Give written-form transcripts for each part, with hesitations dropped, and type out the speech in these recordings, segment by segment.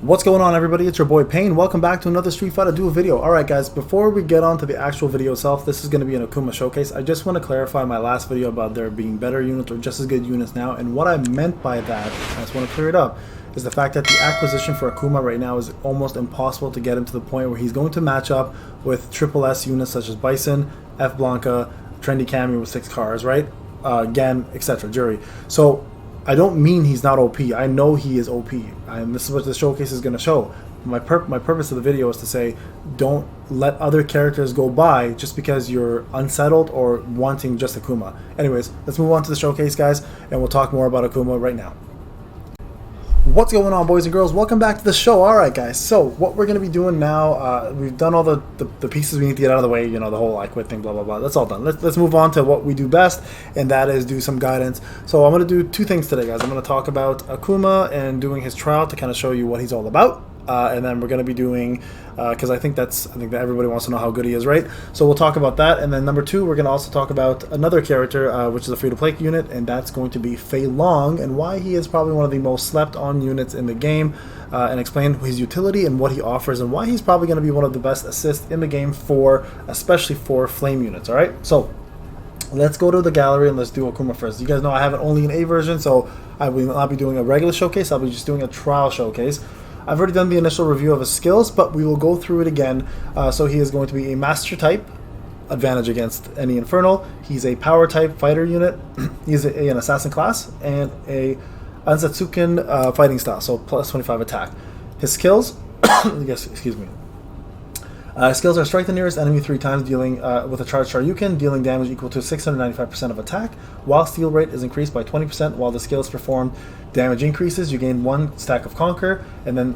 What's going on, everybody? It's your boy Payne. Welcome back to another Street Fighter Duel video. Alright guys, before we get on to the actual video itself, this is going to be an Akuma showcase. I just want to clarify my last video about there being better units or just as good units now, and what I meant by that, I just want to clear it up, is the fact that the acquisition for Akuma right now is almost impossible to get him to the point where he's going to match up with triple S units such as Bison, F Blanca, Trendy Cammy with 6 cars, right? Gen, etc. Jury. So I don't mean he's not OP. I know he is OP, and this is what the showcase is going to show. My purpose of the video is to say, don't let other characters go by just because you're unsettled or wanting just Akuma. Anyways, let's move on to the showcase, guys, and we'll talk more about Akuma right now. What's going on, boys and girls? Welcome back to the show. Alright guys, so what we're going to be doing now, we've done all the pieces we need to get out of the way, you know, the whole I quit thing, blah blah blah, that's all done. Let's move on to what we do best, and that is do some guidance. So I'm going to do two things today, guys. I'm going to talk about Akuma and doing his trial to kind of show you what he's all about. And then we're going to be doing, because I think that everybody wants to know how good he is, right? So we'll talk about that. And then number two, we're going to also talk about another character, which is a free-to-play unit, and that's going to be Fei Long, and why he is probably one of the most slept-on units in the game, and explain his utility and what he offers, and why he's probably going to be one of the best assists in the game especially for flame units, all right? So let's go to the gallery and let's do Akuma first. You guys know I have it only in A version, so I will not be doing a regular showcase. I'll be just doing a trial showcase. I've already done the initial review of his skills, but we will go through it again. So he is going to be a master type, advantage against any infernal. He's a power type fighter unit. He's an assassin class and a Ansatsuken fighting style, so plus 25 attack. His skills, excuse me. Skills are strike the nearest enemy 3 times, dealing with a charged Shoryuken, dealing damage equal to 695% of attack, while steal rate is increased by 20%. While the skill is performed, damage increases. You gain 1 stack of Conquer, and then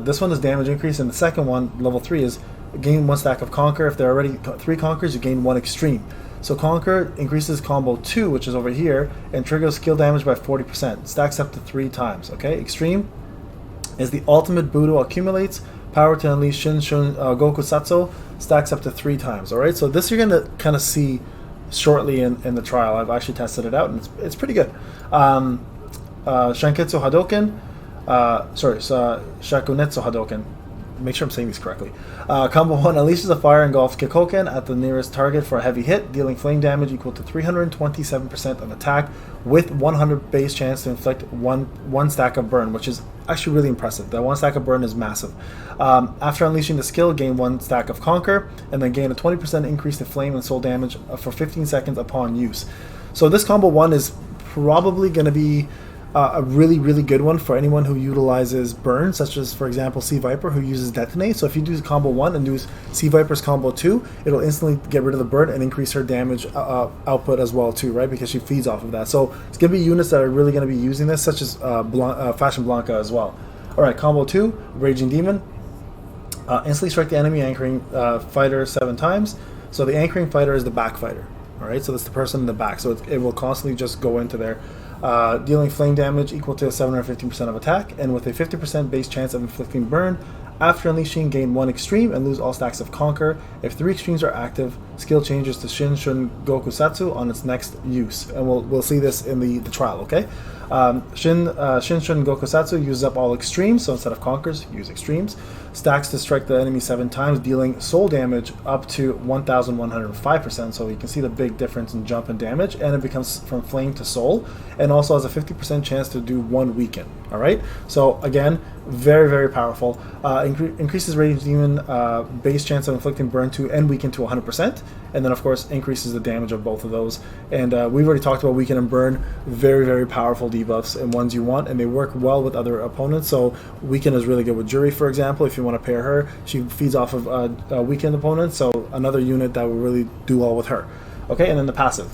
this one is damage increase, and the second one, level 3, is gain 1 stack of Conquer. If there are already 3 Conquers, you gain 1 extreme. So Conquer increases combo 2, which is over here, and triggers skill damage by 40%. Stacks up to 3 times. Okay, extreme is the ultimate Budo accumulates. Power to unleash Shin Goku Satsu, stacks up to 3 times. Alright, so this you're going to kind of see shortly in the trial. I've actually tested it out, and it's pretty good. Shanketsu Hadoken, Shakunetsu Hadoken. Make sure I'm saying these correctly. Combo 1 unleashes a fire engulfs Kikoken at the nearest target for a heavy hit, dealing flame damage equal to 327% of attack, with 100 base chance to inflict one stack of burn, which is actually really impressive. That 1 stack of burn is massive. After unleashing the skill, gain 1 stack of Conquer, and then gain a 20% increase to flame and soul damage for 15 seconds upon use. So this combo 1 is probably going to be a really good one for anyone who utilizes burn, such as, for example, Sea Viper, who uses Detonate. So if you do combo 1 and do Sea Viper's combo 2, it'll instantly get rid of the burn and increase her damage output as well too, right? Because she feeds off of that. So it's going to be units that are really going to be using this, such as Fashion Blanca as well. Alright, combo 2, Raging Demon. Instantly strike the enemy anchoring fighter 7 times. So the anchoring fighter is the back fighter. Alright, so that's the person in the back. So it will constantly just go into there. Dealing flame damage equal to 715% of attack, and with a 50% base chance of inflicting burn. After unleashing, gain 1 extreme and lose all stacks of Conquer. If 3 extremes are active, skill changes to Shin Goku Satsu on its next use, and we'll see this in the trial. Okay, Shin Goku Satsu uses up all extremes, so instead of Conquers, use extremes. Stacks to strike the enemy 7 times, dealing soul damage up to 1,105%. So you can see the big difference in jump and damage, and it becomes from flame to soul, and also has a 50% chance to do 1 weaken. All right, so again, very powerful. Increases Raging Demon base chance of inflicting burn to and weaken to 100%, and then of course increases the damage of both of those. And we've already talked about weaken and burn, very powerful debuffs and ones you want, and they work well with other opponents. So weaken is really good with Jury, for example. If you want to pair her, she feeds off of weakened opponents, so another unit that will really do well with her. Okay, and then the passive.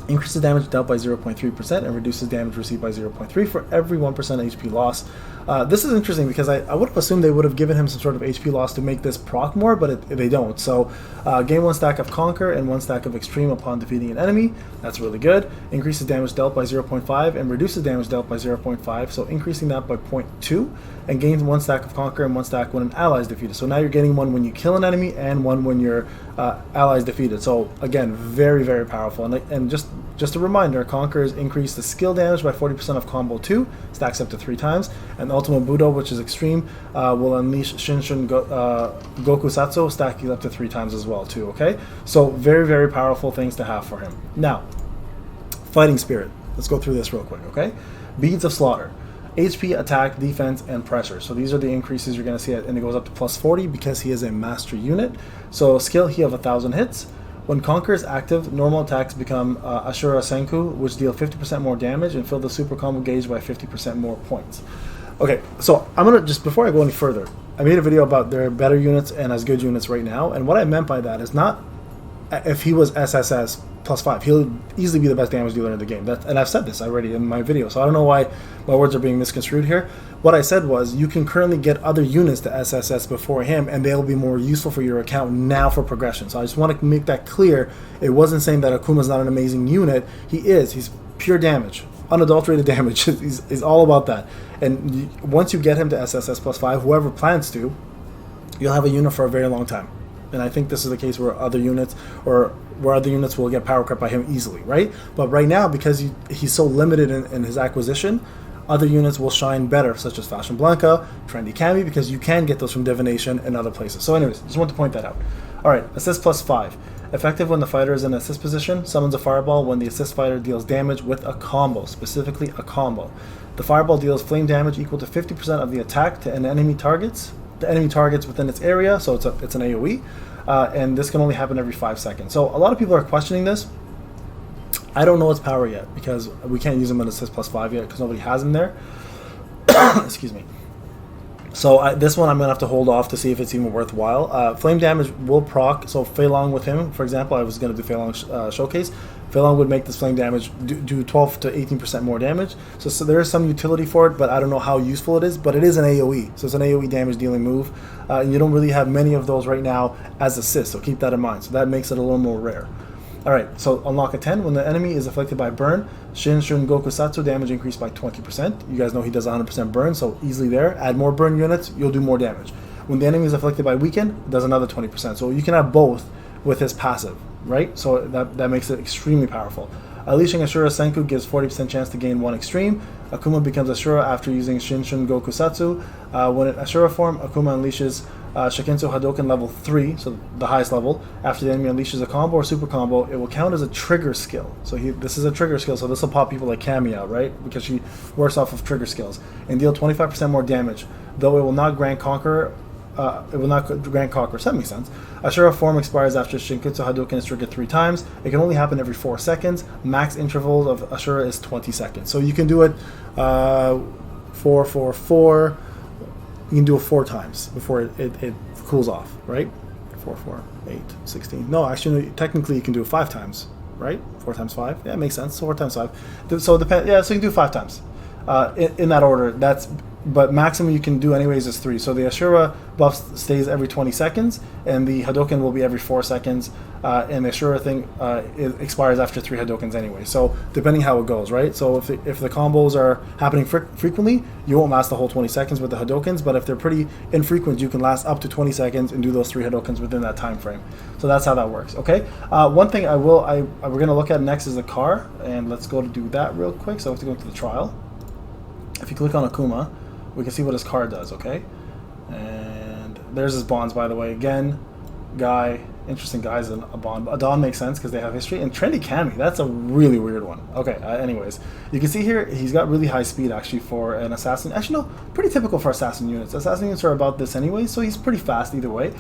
Increases damage dealt by 0.3% and reduces damage received by 0.3 for every 1% HP loss. This is interesting because I would have assumed they would have given him some sort of HP loss to make this proc more, but they don't. So gain 1 stack of Conquer and 1 stack of Extreme upon defeating an enemy. That's really good. Increases damage dealt by 0.5 and reduces damage dealt by 0.5, so increasing that by 0.2, and gains 1 stack of Conquer and 1 stack when an ally is defeated. So now you're getting 1 when you kill an enemy and 1 when your ally is defeated. So again, very powerful, and just just a reminder, Conquerors increase the skill damage by 40% of combo 2, stacks up to 3 times, and Ultimate Budo, which is extreme, will unleash Shinshin Gokusatsu, stacking up to 3 times as well too, okay? So very, very powerful things to have for him. Now, Fighting Spirit. Let's go through this real quick, okay? Beads of Slaughter. HP, attack, defense, and pressure. So these are the increases you're going to see, and it goes up to plus 40 because he is a master unit. So skill, he have 1,000 hits. When Conquer is active, normal attacks become Ashura Senku, which deal 50% more damage and fill the super combo gauge by 50% more points. Okay, so I'm going to, just before I go any further, I made a video about their better units and as good units right now, and what I meant by that is not if he was SSS plus 5, he'll easily be the best damage dealer in the game. And I've said this already in my video, so I don't know why my words are being misconstrued here. What I said was, you can currently get other units to SSS before him, and they'll be more useful for your account now for progression. So I just want to make that clear. It wasn't saying that Akuma's not an amazing unit. He is. He's pure damage. Unadulterated damage. He's all about that. And once you get him to SSS plus 5, whoever plans to, you'll have a unit for a very long time. And I think this is the case where other units will get power crept by him easily, right? But right now, because he's so limited in his acquisition, other units will shine better, such as Fashion Blanca, Trendy Cami, because you can get those from Divination and other places. So anyways, just want to point that out. Alright, assist plus 5. Effective when the fighter is in assist position, summons a fireball when the assist fighter deals damage with a combo, specifically a combo. The fireball deals flame damage equal to 50% of the attack to enemy targets within its area, so it's an AoE, and this can only happen every 5 seconds. So a lot of people are questioning this. I don't know its power yet, because we can't use him in assist plus 5 yet, because nobody has him there. Excuse me. So this one I'm going to have to hold off to see if it's even worthwhile. Flame damage will proc, so Fei Long with him, for example, I was going to do Fei Long Showcase. Fei Long would make this flame damage do 12 to 18% more damage. So there is some utility for it, but I don't know how useful it is. But it is an AoE, so it's an AoE damage dealing move. And you don't really have many of those right now as assist, so keep that in mind. So that makes it a little more rare. Alright, so unlock a 10. When the enemy is afflicted by burn, Shinshin Gokusatsu damage increased by 20%. You guys know he does 100% burn, so easily there. Add more burn units, you'll do more damage. When the enemy is afflicted by weaken, it does another 20%. So you can have both with his passive, right? So that makes it extremely powerful. Unleashing Ashura Senku gives 40% chance to gain 1 extreme. Akuma becomes Ashura after using Shinshin Gokusatsu. When in Ashura form, Akuma unleashes Shikensu Hadoken level 3, so the highest level. After the enemy unleashes a combo or super combo, it will count as a trigger skill. So this is a trigger skill, so this will pop people like Cami out, right? Because she works off of trigger skills. And deal 25% more damage, though it will not grant Conqueror. So that makes sense. Ashura form expires after Shinkutsu Hadouken is triggered 3 times. It can only happen every 4 seconds. Max interval of Ashura is 20 seconds. So you can do it 4, 4, 4. You can do it 4 times before it cools off, right? 4, 4, 8, 16. No, actually, technically you can do it 5 times, right? 4 times 5. Yeah, it makes sense. So 4 times 5. So yeah, so you can do 5 times. In that order. But maximum you can do anyways is 3. So the Ashura buff stays every 20 seconds, and the Hadoken will be every 4 seconds, and the Ashura thing it expires after 3 Hadokens anyway. So depending how it goes, right? So if the combos are happening frequently, you won't last the whole 20 seconds with the Hadokens, but if they're pretty infrequent, you can last up to 20 seconds and do those 3 Hadokens within that time frame. So that's how that works, okay? One thing we're going to look at next is the car, and let's go to do that real quick. So I have to go into the trial. If you click on Akuma, we can see what his card does, okay? And there's his bonds, by the way. Again, interesting guys in a bond. Adon makes sense because they have history. And Trendy Cami, that's a really weird one. Okay, anyways. You can see here, he's got really high speed, actually, for an assassin. Actually, no, pretty typical for assassin units. Assassin units are about this anyway, so he's pretty fast either way.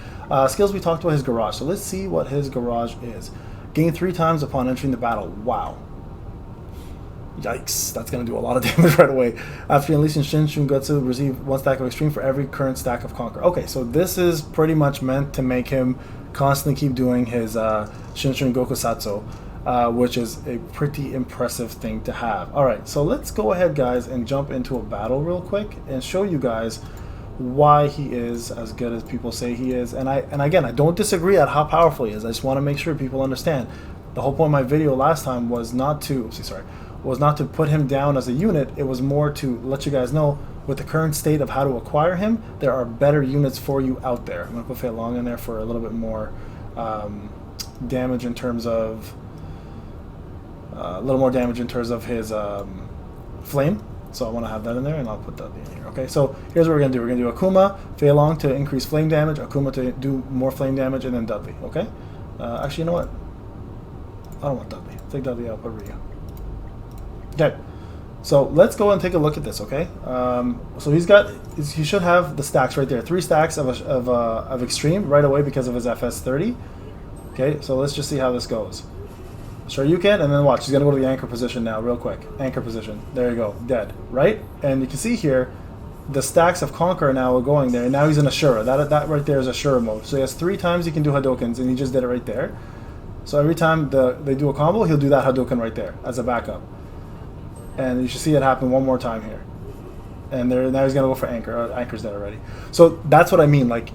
Skills, we talked about his garage. So let's see what his garage is. Gain 3 times upon entering the battle. Wow. Yikes, that's going to do a lot of damage right away. After unleashing Shin Shungetsu, receive 1 stack of extreme for every current stack of Conquer. Okay, so this is pretty much meant to make him constantly keep doing his Shinshin Gokusatsu, which is a pretty impressive thing to have. Alright, so let's go ahead, guys, and jump into a battle real quick and show you guys why he is as good as people say he is. And again, I don't disagree at how powerful he is. I just want to make sure people understand. The whole point of my video last time was not to put him down as a unit. It was more to let you guys know, with the current state of how to acquire him, there are better units for you out there. I'm going to put Fei Long in there for a little bit more damage in terms of a little more damage in terms of his flame. So I want to have that in there, and I'll put that in here. Okay, so here's what we're going to do. We're going to do Akuma, Fei Long to increase flame damage, Akuma to do more flame damage, and then Dudley. Okay? Actually, you know what? I don't want Dudley. Take Dudley out, put Ryu. Okay, so let's go and take a look at this, okay? So he should have the stacks right there. 3 stacks of Extreme right away because of his FS30. Okay, so let's just see how this goes. Sure you can, and then watch. He's going to go to the anchor position now, real quick. Anchor position. There you go. Dead. Right? And you can see here, the stacks of Conqueror now are going there. And now he's in Ashura. That right there is Ashura mode. So he has 3 times he can do Hadokens, and he just did it right there. So every time they do a combo, he'll do that Hadouken right there as a backup. And you should see it happen one more time here. And now he's going to go for Anchor. Anchor's dead already. So that's what I mean. Like,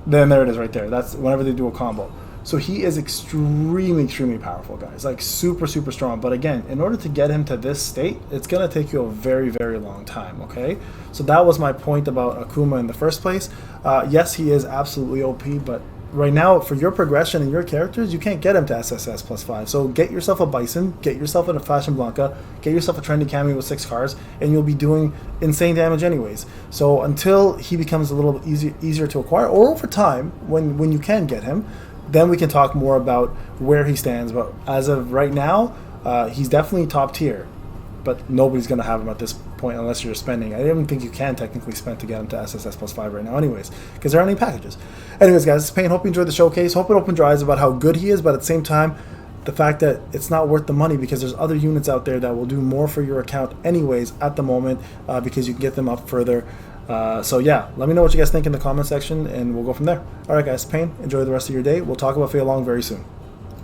then there it is right there. That's whenever they do a combo. So he is extremely, extremely powerful, guys. Like, super, super strong. But again, in order to get him to this state, it's going to take you a very, very long time, okay? So that was my point about Akuma in the first place. Yes, he is absolutely OP, but right now, for your progression and your characters, you can't get him to SSS +5. So get yourself a Bison, get yourself a Fashion Blanca, get yourself a Trendy Cameo with 6 cars, and you'll be doing insane damage anyways. So until he becomes a little easier to acquire, or over time, when you can get him, then we can talk more about where he stands. But as of right now, he's definitely top tier. But nobody's going to have him at this point unless you're spending. I don't even think you can technically spend to get him to SSS +5 right now anyways, because there aren't any packages. Anyways, guys, it's Payne. Hope you enjoyed the showcase. Hope it opened your eyes about how good he is, but at the same time, the fact that it's not worth the money because there's other units out there that will do more for your account anyways at the moment, because you can get them up further. So yeah, let me know what you guys think in the comment section, and we'll go from there. Alright guys, Payne, enjoy the rest of your day. We'll talk about Fei Long very soon.